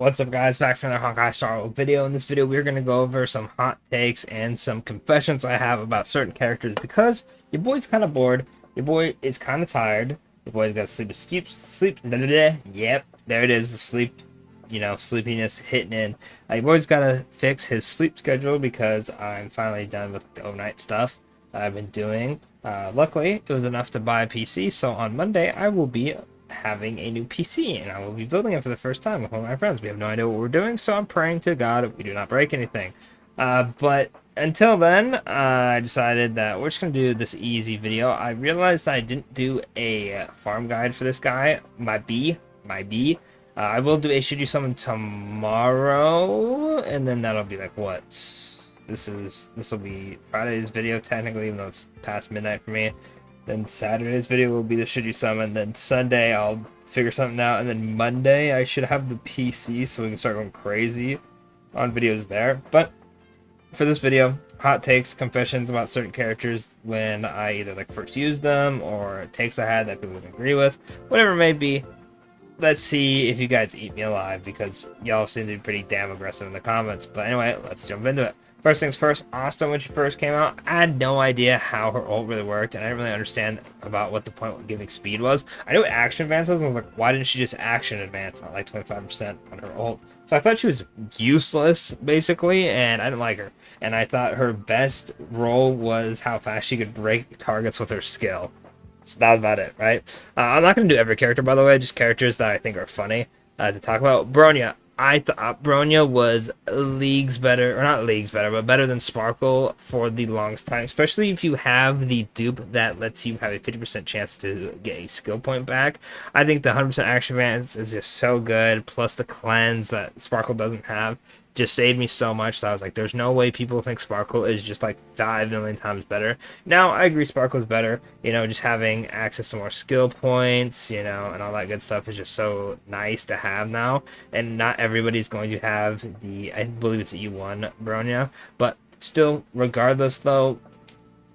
What's up, guys? Back from another Honkai Star Wars video. In this video, we're going to go over some hot takes and some confessions I have about certain characters because your boy's kind of bored. Your boy is kind of tired. Your boy's got to sleep. Yep, there it is. The sleep, sleepiness hitting in. Your boy's got to fix his sleep schedule because I'm finally done with the overnight stuff I've been doing. Luckily, it was enough to buy a PC, so on Monday, I will be having a new PC, and I will be building it for the first time with one of my friends. We have no idea what we're doing, so I'm praying to God we do not break anything. But until then, I decided that we're just going to do this easy video. I realized I didn't do a farm guide for this guy, my B. I will do a Should You Summon tomorrow, and then that'll be like, what? This will be Friday's video, technically, even though it's past midnight for me. Then Saturday's video will be the Should You Summon. Then Sunday I'll figure something out. And then Monday I should have the PC so we can start going crazy on videos there. But for this video, hot takes, confessions about certain characters when I either first used them or takes I had that people didn't agree with. Whatever it may be. Let's see if you guys eat me alive because y'all seem to be pretty damn aggressive in the comments. But anyway, let's jump into it. First things first, Asta, when she first came out, I had no idea how her ult really worked, and I didn't really understand about what the point of giving speed was. I knew what action advance was, and I was like, why didn't she just action advance on 25% on her ult? So I thought she was useless, basically, and I didn't like her. And I thought her best role was how fast she could break targets with her skill. So that was about it, right? I'm not going to do every character, by the way, just characters that I think are funny to talk about. Bronya. I thought Bronya was leagues better, or not leagues better, but better than Sparkle for the longest time, especially if you have the dupe that lets you have a 50% chance to get a skill point back. I think the 100% action advance is just so good, plus the cleanse that Sparkle doesn't have just saved me so much that I was like, there's no way people think Sparkle is just 5 million times better. Now, I agree Sparkle is better, just having access to more skill points, and all that good stuff is just so nice to have now, and not everybody's going to have I believe it's E1 Bronya, but still, regardless though,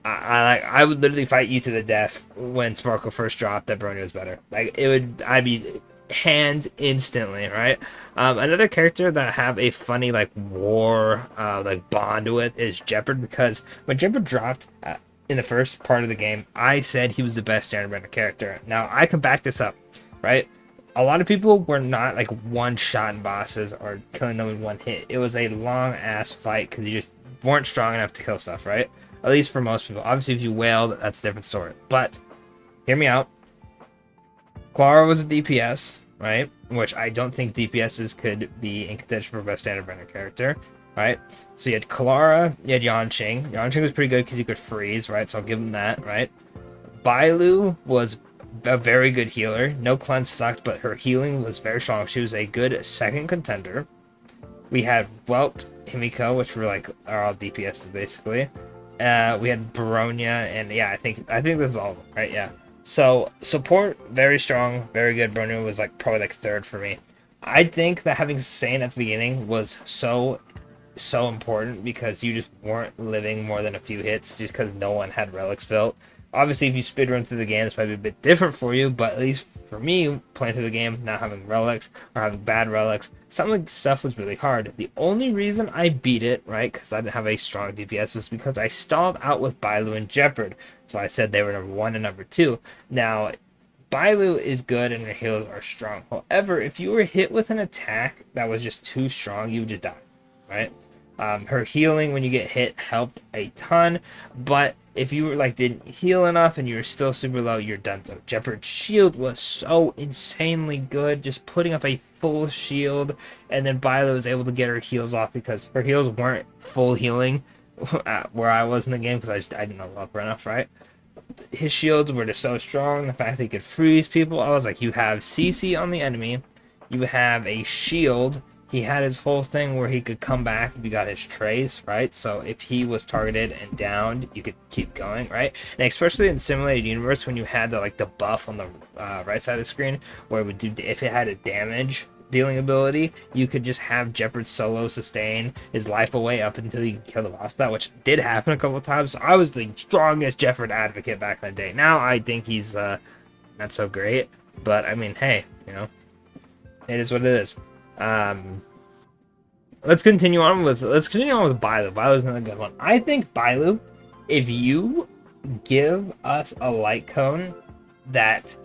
I would literally fight you to the death when Sparkle first dropped that Bronya was better. I'd be hand instantly, right? Another character that I have a funny war bond with is Jeopard, because when Jeopard dropped in the first part of the game, I said he was the best standard bender character. Now I can back this up, right? A lot of people were not one-shot bosses or killing them in one hit. It was a long-ass fight because you just weren't strong enough to kill stuff, right? At least for most people. Obviously, if you wailed, that's a different story. But hear me out. Clara was a DPS, right? Which I don't think DPSs could be in contention for best standard bender character, right? So you had Clara, you had Yanqing. Yanqing was pretty good because he could freeze, right? So I'll give him that, right? Bailu was a very good healer. No cleanse sucked, but her healing was very strong. She was a good second contender. We had Welt, Himiko, which were are all DPSs basically. We had Bronya, and yeah, I think this is all of them, right? Yeah. So, support, very strong, very good. Bronya was probably third for me. I think that having Sustain at the beginning was so important because you just weren't living more than a few hits just because no one had relics built. Obviously, if you speedrun through the game, it's probably a bit different for you, but at least for me, playing through the game, not having relics or having bad relics, some of the stuff was really hard. The only reason I beat it, right, because I didn't have a strong DPS, was because I stalled out with Bailu and Jeopard. So I said they were number 1 and number 2. Now, Bailu is good and her heals are strong. However, if you were hit with an attack that was just too strong, you would just die, right? Her healing when you get hit helped a ton, but if you were didn't heal enough and you were still super low, you're done. So Jeopard's shield was so insanely good, just putting up a full shield, and then Bailu was able to get her heals off because her heals weren't full healing where I was in the game because I didn't level up enough, right? His shields were just so strong. The fact that he could freeze people, I was like, you have CC on the enemy, you have a shield. He had his whole thing where he could come back if you got his trace, right? So if he was targeted and downed, you could keep going, right? And especially in Simulated Universe, when you had the buff on the right side of the screen, where it would do, if it had a damage dealing ability, you could just have Jeopard solo sustain his life away up until you kill the boss. That which did happen a couple of times. So I was the strongest Jeopard advocate back in the day. Now I think he's not so great, but I mean, hey, it is what it is. Let's continue on with Bailu. Bailu's another good one. I think Bailu, if you give us a light cone that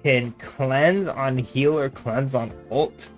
can cleanse on heal or cleanse on ult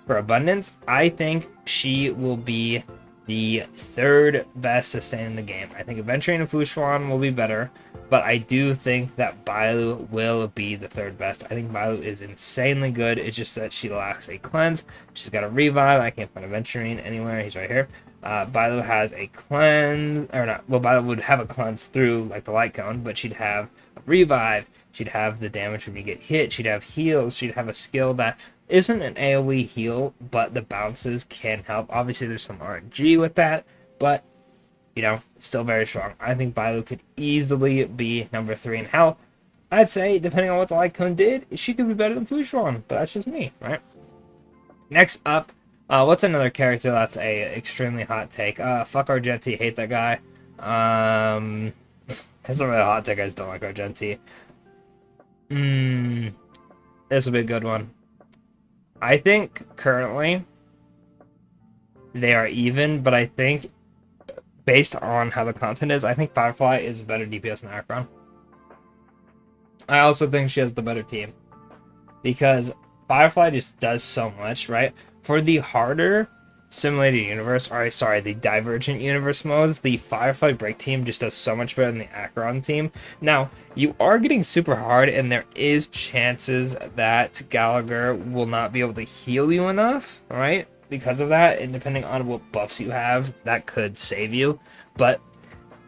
for abundance, I think she will be the third best sustain in the game. I think Adventuring and Fushuan will be better, but I do think that Bailu will be the third best. I think Bailu is insanely good. It's just that she lacks a cleanse. She's got a revive. I can't find Adventuring anywhere. He's right here. Bailu has a cleanse, or not. Well, Bailu would have a cleanse through like the light cone, but she'd have a revive. She'd have the damage when you get hit. She'd have heals. She'd have a skill that isn't an AoE heal, but the bounces can help. Obviously, there's some RNG with that, but you know, it's still very strong. I think Bailu could easily be number 3 in hell. I'd say, depending on what the light cone did, she could be better than Fushuan, but that's just me, right? Next up, what's another character that's a extremely hot take? Fuck Argenti, hate that guy. That's not really a hot take, I just don't like Argenti. This will be a good one. I think currently they are even, but I think based on how the content is, I think Firefly is a better DPS than Akron. I also think she has the better team because Firefly just does so much, right? For the harder simulated universe, or sorry, the divergent universe modes, the Firefly break team just does so much better than the Akron team. Now, you are getting super hard, and there is chances that Gallagher will not be able to heal you enough, right? Because of that, and depending on what buffs you have, that could save you. But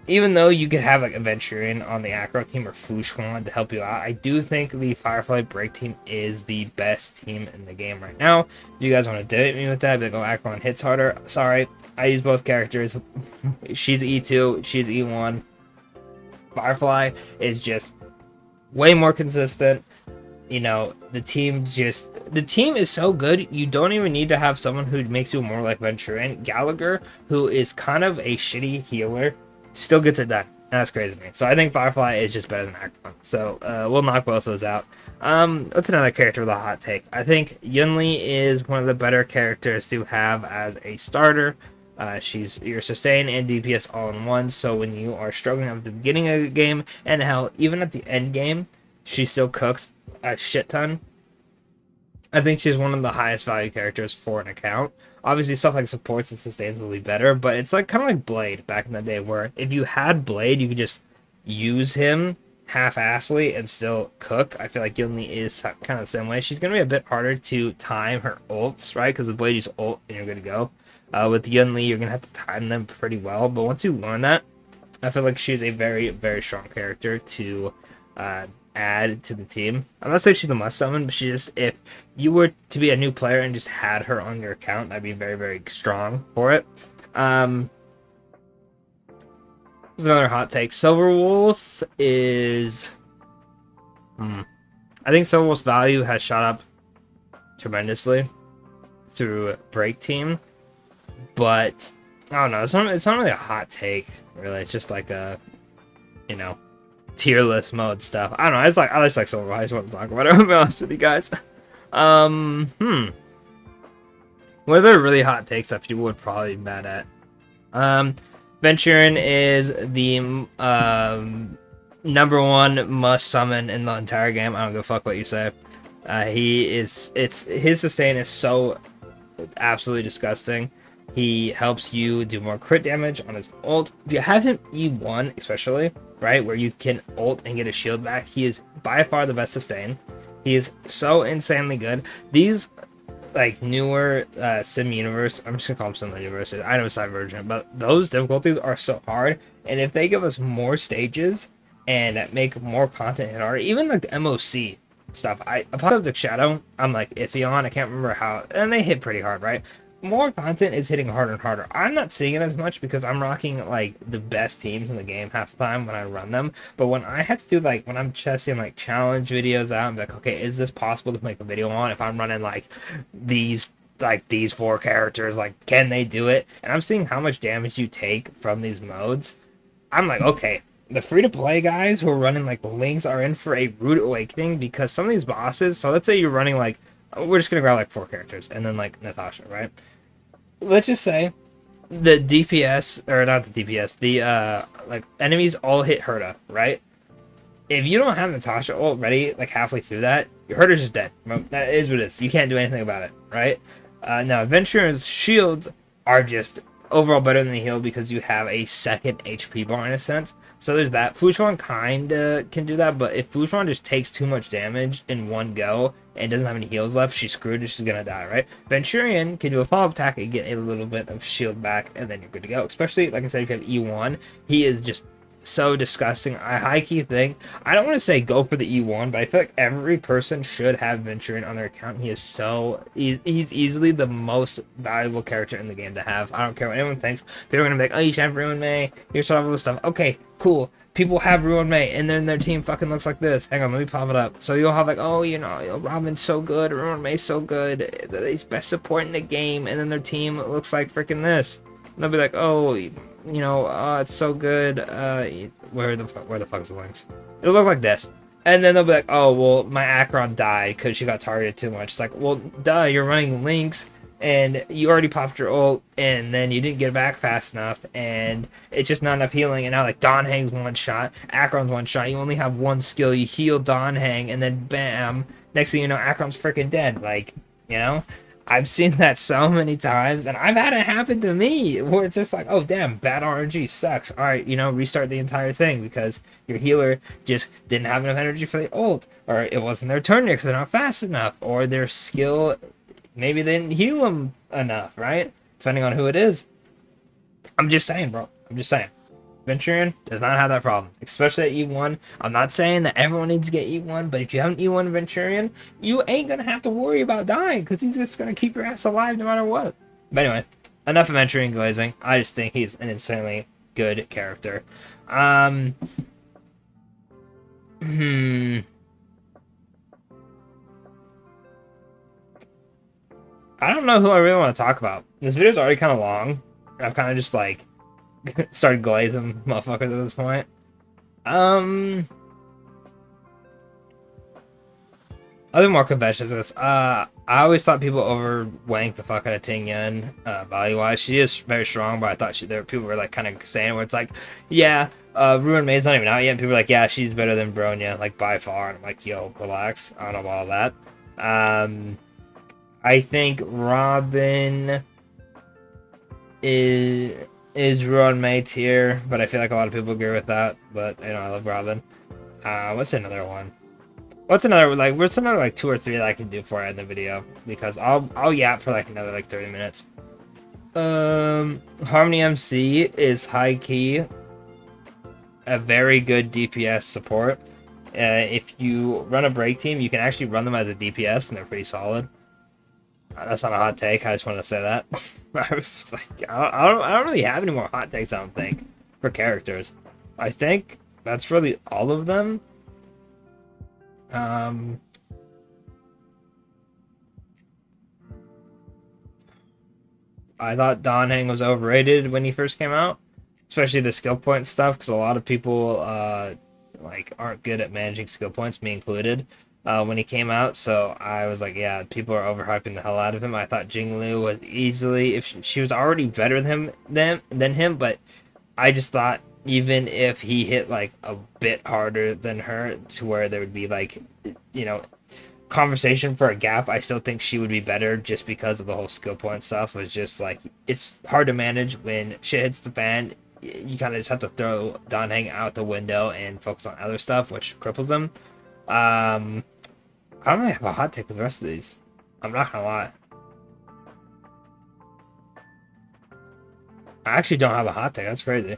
even though you could have like Adventuring on the Acro team or Fushuan to help you out, I do think the Firefly break team is the best team in the game right now. If you guys want to debate me with that, be like, oh, Akron hits harder. Sorry, I use both characters. She's E2, she's E1. Firefly is just way more consistent. You know, the team is so good, you don't even need to have someone who makes you more like Venturing. Gallagher, who is kind of a shitty healer, still gets it done. And that's crazy to me. So I think Firefly is just better than Akron. So we'll knock both those out. What's another character with a hot take? I think Yunli is one of the better characters to have as a starter. She's your sustain and DPS all in one. So when you are struggling at the beginning of the game, and hell, even at the end game, she still cooks a shit ton. I think she's one of the highest value characters for an account. Obviously, stuff like supports and sustains will be better, but it's like kind of like Blade back in the day, where if you had Blade, you could just use him half-assly and still cook. I feel like Yunli is kind of the same way. She's going to be a bit harder to time her ults, right? Because with Blade, you just ult and you're good to go. With Yunli, you're going to have to time them pretty well, but once you learn that, I feel like she's a very, very strong character to add to the team. I'm not saying she's a must summon, but she just, if you were to be a new player and just had her on your account, that'd be very, very strong for it. There's another hot take. Silverwolf is I think Silverwolf's value has shot up tremendously through break team, but I don't know, it's not really a hot take, really. It's just like a, you know, tier list mode stuff. I don't know. I just like Silver. I just want to talk about it. I'll be honest with you guys. What are the really hot takes that people would probably be mad at? Venturing is the number 1 must summon in the entire game. I don't give a fuck what you say. His sustain is so absolutely disgusting. He helps you do more crit damage on his ult. If you have him E1 especially, right, where you can ult and get a shield back, he is by far the best sustain. He is so insanely good. These like newer sim universe, I'm just gonna call them sim universe, I know it's Divergent, but those difficulties are so hard, and if they give us more stages and make more content hit harder, even like the MOC stuff, Apocalyptic Shadow, I'm like iffy on. I can't remember how, and they hit pretty hard, right? More content is hitting harder and harder. I'm not seeing it as much because I'm rocking like the best teams in the game half the time when I run them. But when I have to do like, when I'm testing like challenge videos out, I'm like, okay, is this possible to make a video on? If I'm running like these 4 characters, like, can they do it? And I'm seeing how much damage you take from these modes. I'm like, okay, the free-to-play guys who are running like Lynx are in for a rude awakening, because some of these bosses, so let's say you're running like we're just gonna grab like 4 characters, and then like Natasha, right? Let's just say the DPS, or not the DPS, the like enemies all hit Herta, right? If you don't have Natasha already, like halfway through that, your Herta's just dead. That is what it is. You can't do anything about it, right? Now, Adventurer's shields are just overall better than the heal because you have a second HP bar in a sense. So there's that. Fushuan kinda can do that, but if Fushuan just takes too much damage in one go and doesn't have any heals left, she's screwed and she's gonna die, right? Venturian can do a follow-up attack and get a little bit of shield back, and then you're good to go. Especially, like I said, if you have E1, he is just so disgusting. I high-key think, I don't want to say go for the E1, but I feel like every person should have Venturian on their account. He is so, he's easily the most valuable character in the game to have. I don't care what anyone thinks. People are going to be like, oh, you should have Ruin Mei. Here's all this stuff. Okay, cool. People have Ruin Mei, and then their team fucking looks like this. Hang on, let me pop it up. So you'll have like, oh, you know, Robin's so good, Ruin Mei's so good, he's best support in the game, and then their team looks like freaking this. And they'll be like, oh, you know, it's so good. Where the fuck is the links? It'll look like this, and then they'll be like, oh, well, my Akron died because she got targeted too much. It's like, well, duh, you're running links, and you already popped your ult, and then you didn't get back fast enough, and it's just not enough healing. And now like Donhang's one shot, Akron's one shot. You only have one skill. You heal Donhang, and then bam, next thing you know, Akron's freaking dead. Like, you know. I've seen that so many times, and I've had it happen to me, where it's just like, oh, damn, bad RNG sucks. All right, you know, restart the entire thing because your healer just didn't have enough energy for the ult, or it wasn't their turn because they're not fast enough, or their skill, maybe they didn't heal them enough, right? Depending on who it is. I'm just saying, bro. I'm just saying. Venturian does not have that problem, especially at E1. I'm not saying that everyone needs to get E1, but if you have an E1 Venturian, you ain't going to have to worry about dying, because he's just going to keep your ass alive no matter what. But anyway, enough of Venturian glazing. I just think he's an insanely good character. I don't know who I really want to talk about. This video's already kind of long. I'm kind of just like started glazing motherfuckers at this point. Other more confessions is I always thought people overwanked the fuck out of Ting Yun value wise. She is very strong, but I thought there were people were like kind of saying where it's like, yeah, Ruin Mei's not even out yet, and people are like, yeah, she's better than Bronya, like by far. And I'm like, yo, relax. I don't know about all that. I think Robin is Ruin Mei tier, but I feel like a lot of people agree with that. But you know, I love Robin. What's another one? What's another like 2 or 3 that I can do for you in the video, because I'll yap for like another like 30 minutes. Harmony MC is high key a very good DPS support. If you run a break team, you can actually run them as a DPS, and they're pretty solid. That's not a hot take. I just wanted to say that. I don't really have any more hot takes, I don't think, for characters. I think that's really all of them. I thought Donhang was overrated when he first came out, especially the skill point stuff, because a lot of people like aren't good at managing skill points, me included. When he came out, so I was like, yeah, people are overhyping the hell out of him. I thought Jinglu was easily, if she was already better than him, but I just thought even if he hit like a bit harder than her, to where there would be like, you know, conversation for a gap, I still think she would be better, just because of the whole skill point stuff. Was just like, it's hard to manage when shit hits the fan. You kind of just have to throw Donhang out the window and focus on other stuff, which cripples them. I don't really have a hot take with the rest of these. I'm not gonna lie. I actually don't have a hot take. That's crazy.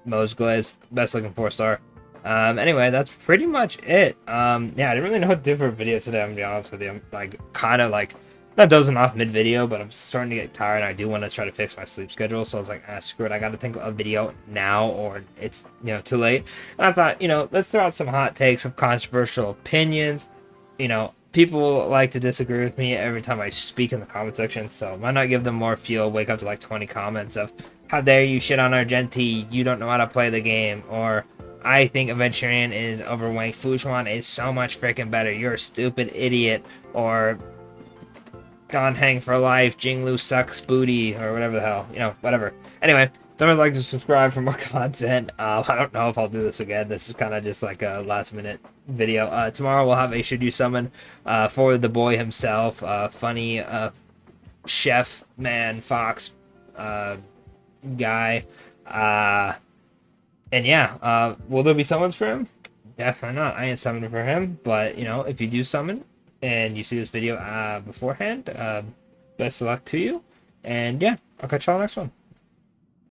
Mo's Glaze, best looking 4-star. Anyway, that's pretty much it. Yeah, I didn't really know what to do for a video today, I'm gonna be honest with you. I'm like kind of like not dozing off mid-video, but I'm starting to get tired, and I do want to try to fix my sleep schedule. So I was like, screw it, I got to think of a video now, or it's, you know, too late. And I thought, you know, let's throw out some hot takes, some controversial opinions. You know, people like to disagree with me every time I speak in the comment section, so why not give them more fuel? Wake up to like 20 comments of, how dare you shit on Argenti, you don't know how to play the game, or I think Aventurian is overranked. Fushuan is so much freaking better. You're a stupid idiot. Or Gone Hang for Life, Jinglu sucks booty, or whatever the hell. You know, whatever. Anyway, don't forget to like to subscribe for more content. I don't know if I'll do this again. This is kind of just like a last minute video. Tomorrow we'll have a Should You Summon for the boy himself. Funny chef, man, fox guy. And yeah, will there be summons for him? Definitely not. I ain't summoning for him. But, you know, if you do summon and you see this video beforehand, best of luck to you. And yeah, I'll catch y'all next one.